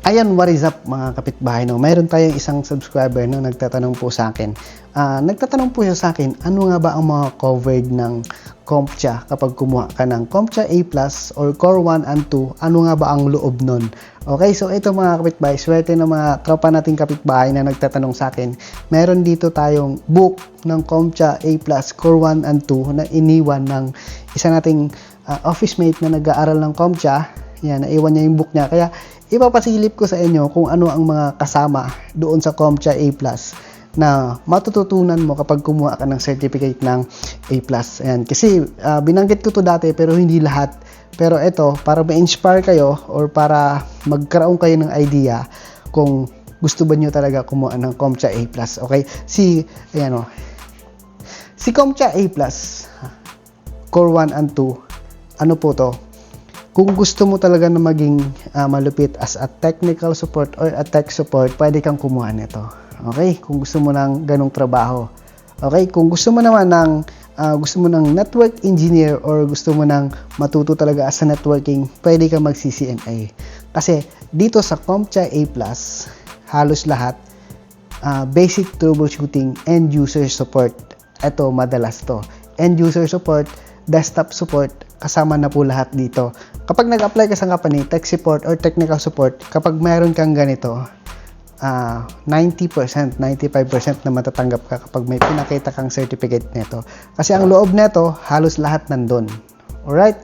Ayan, what is up mga kapitbahay, no? Mayroon tayong isang subscriber no nagtatanong po sa akin. Nagtatanong po siya sa akin, ano nga ba ang mga covered ng CompTIA kapag kumuha ka ng CompTIA A+ or Core 1 and 2, ano nga ba ang loob nun? Okay, so ito mga kapitbahay, swerte ng mga tropa nating kapitbahay na nagtatanong sa akin. Meron dito tayong book ng CompTIA A+ Core 1 and 2 na iniwan ng isa nating office mate na nag-aaral ng CompTIA. Yan, naiwan niya yung book niya. Kaya ipapasilip ko sa inyo kung ano ang mga kasama doon sa CompTIA A+ na matututunan mo kapag kumuha ka ng certificate ng A+. Ayan. Kasi binanggit ko to dati pero hindi lahat. Pero ito, para ma-inspire kayo or para magkaroon kayo ng idea kung gusto ba nyo talaga kumuha ng CompTIA A+. Okay? Si CompTIA A+, Core 1 and 2, ano po to? Kung gusto mo talaga na maging malupit as a technical support or a tech support, pwede kang kumuha nito. Okay? Kung gusto mo ng ganong trabaho. Okay? Kung gusto mo naman ng network engineer or gusto mo ng matuto talaga as a networking, pwede kang mag-CCNA. Kasi dito sa CompTIA A+, halos lahat basic troubleshooting and user support. Ito, madalas to. End user support, desktop support, kasama na po lahat dito. Kapag nag-apply ka sa company, tech support or technical support, kapag mayroon kang ganito, 90%, 95% na matatanggap ka kapag may pinakita kang certificate nito. Kasi ang loob nito, halos lahat nandun. Alright?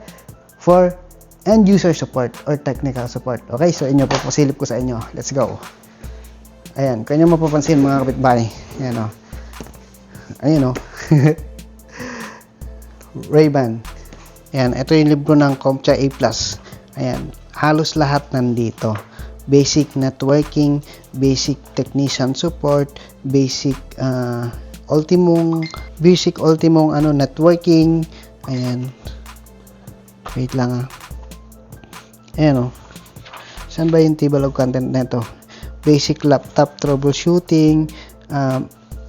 For end user support or technical support. Okay? So, inyo po, pasilip ko sa inyo. Let's go. Ayan. Kanya mapapansin mga kapitbahay. Ayan o. Ayan o. Ray-Ban. Ayan, ito yung libro ng CompTIA A+. Ayan, halos lahat nandito. Basic networking, basic technician support, basic ultimong networking. Ayan. Wait lang Ayan o. Saan ba yung table of content nito? Basic laptop troubleshooting,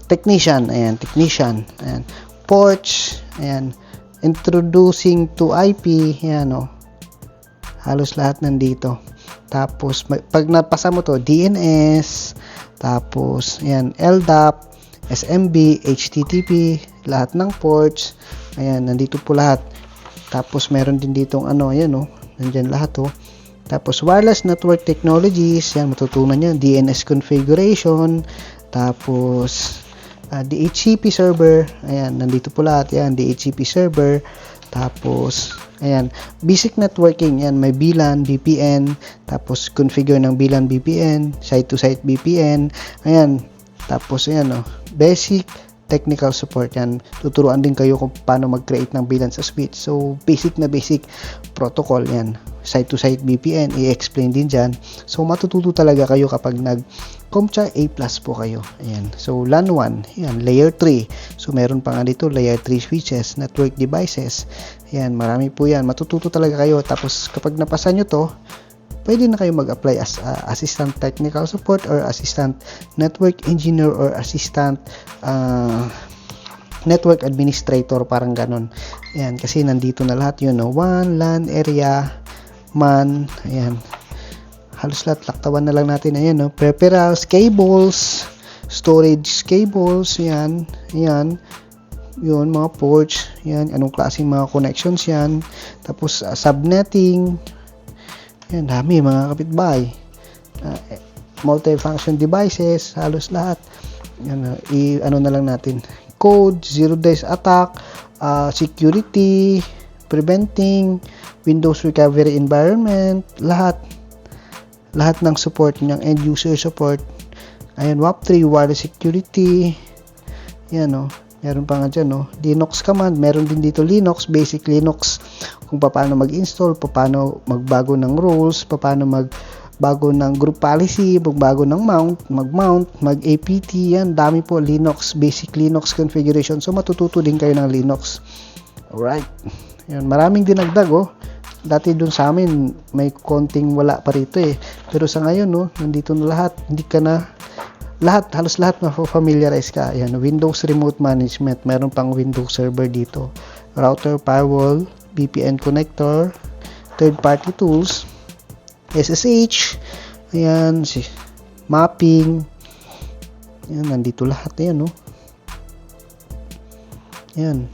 technician. Ayan, technician. Ayan. Ports. Ayan. Introducing to IP, yan o. Halos lahat nandito. Tapos, pag napasa mo to, DNS, tapos, yan, LDAP, SMB, HTTP, lahat ng ports, ayan, nandito po lahat. Tapos, meron din ditong yan o, nandyan lahat o. Tapos, wireless network technologies, yan, matutunan yan, DNS configuration, tapos, DHCP server, ayan, nandito po lahat, yan, DHCP server, tapos, ayan, basic networking, yan, may VLAN, VPN, tapos, configure ng VLAN, VPN, site-to-site VPN, ayan, tapos, ayan, basic technical support, yan, tuturuan din kayo kung paano mag-create ng VLAN sa switch, so, basic na basic protocol, yan, site-to-site VPN, i-explain din dyan, so, matututo talaga kayo kapag CompTIA A+ po kayo. Ayan. So, LAN 1. Ayan. Layer 3. So, meron pa nga dito, Layer 3 switches, network devices. Ayan. Marami po yan. Matututo talaga kayo. Tapos, kapag napasa nyo to, pwede na kayo mag-apply as assistant technical support or assistant network engineer or assistant network administrator. Parang ganon. Ayan. Kasi nandito na lahat yun. WAN, LAN area, MAN. Ayan. Halos lahat, laktawan na lang natin. Ayan, peripherals, cables, storage cables, yan, yun, mga ports, yan, anong klaseng mga connections yan, tapos subnetting, yan, dami, mga kapitbahay, multifunction devices, halos lahat, yan, ano na lang natin, code, zero days attack, security, preventing, Windows recovery environment, lahat ng support ng end user support. Ayan, WAP3, wireless security. Yan meron pa nga dyan Linux command, meron din dito Linux, basic Linux, kung paano mag-install, paano magbago ng rules, paano magbago ng group policy, magbago ng mag-mount, mag-apt, yan, dami po, Linux, basic Linux configuration. So, matututo din kayo ng Linux. Alright. Yan, maraming dinagdag Dati dun sa amin, may konting wala pa rito Pero sa ngayon, nandito na lahat. Hindi ka na, halos lahat ma-familiarize ka. Ayan, Windows Remote Management. Meron pang Windows Server dito. Router, firewall, VPN connector, third-party tools, SSH, Ayan, mapping. Ayan, nandito lahat. Ayan, no? Ayan.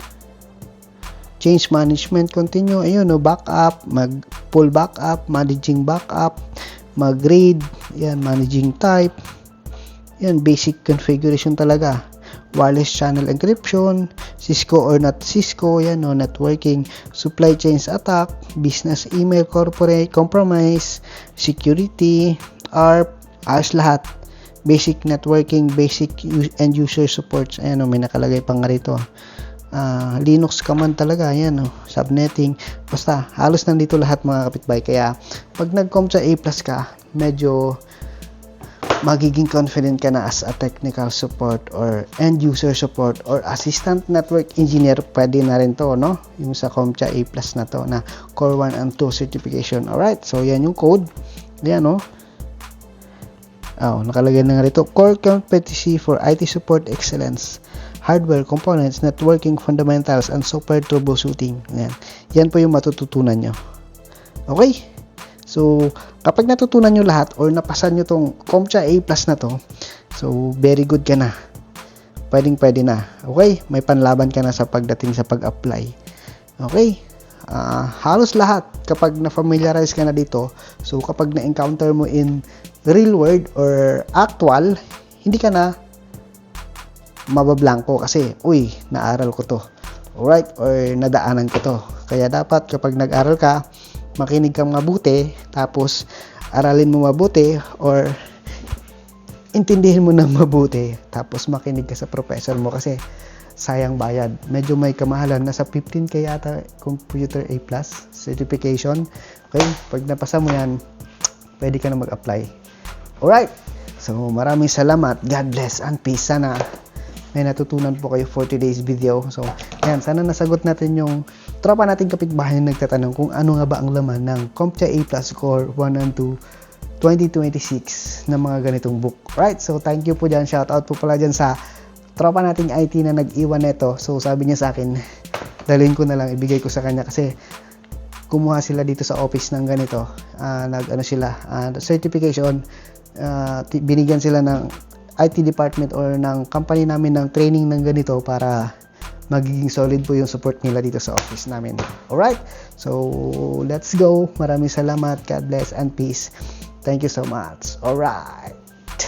Change management, continue. Ayun, no? Backup, pull backup, managing backup, mag-read. Ayan, managing type. Ayan, basic configuration talaga. Wireless channel encryption, Cisco or not Cisco, yan, no? Networking, supply chains attack, business email, corporate compromise, security, ARP, ayos lahat. Basic networking, basic end user supports. Ayan, no? May nakalagay pa nga rito. Linux command talaga, yan, no? Subnetting, basta halos nandito lahat mga kapitbahay. Kaya pag nag-CompTIA A+ ka, medyo magiging confident ka na as a technical support or end user support or assistant network engineer. Pwede na rin to, no? Yung sa CompTIA A+ na to, na Core 1 and 2 certification. Alright, so yan yung code. Yan, no? Nakalagay na nga rito, core competency for IT support excellence, hardware components, networking fundamentals, and software troubleshooting. Yan po yung matututunan nyo. Okay? So, kapag natutunan nyo lahat or napasan nyo tong CompTIA A+ na to, so, very good ka na. Pwede na. Okay? May panlaban ka na sa pagdating sa pag-apply. Okay? Halos lahat kapag na-familiarize ka na dito, so, kapag na-encounter mo in real world or actual, hindi ka na mabablanko kasi, uy, naaral ko to. Alright? Or nadaanan ko to. Kaya dapat kapag nag-aral ka, makinig kang mabuti, tapos aralin mo mabuti, or intindihin mo ng mabuti, tapos makinig ka sa professor mo kasi sayang bayad. Medyo may kamahalan, nasa 15K yata Computer A+ certification. Okay, pag napasa mo yan, pwede ka na mag-apply. Alright, so maraming salamat, God bless and peace. Sana may natutunan po kayo for today's video. So, yan, sana nasagot natin yung tropa nating kapitbahay na nagtatanong kung ano nga ba ang laman ng CompTIA A+ Core 1 and 2 2026 na mga ganitong book. Right, so thank you po dyan. Shout out po pala dyan sa tropa nating IT na nag-iwan neto. So, sabi niya sa akin, dalhin ko na lang, ibigay ko sa kanya kasi kumuha sila dito sa office ng ganito. Certification, binigyan sila ng IT department or ng company namin ng training ng ganito para magiging solid po yung support nila dito sa office namin. Alright? So, let's go. Maraming salamat. God bless and peace. Thank you so much. Alright.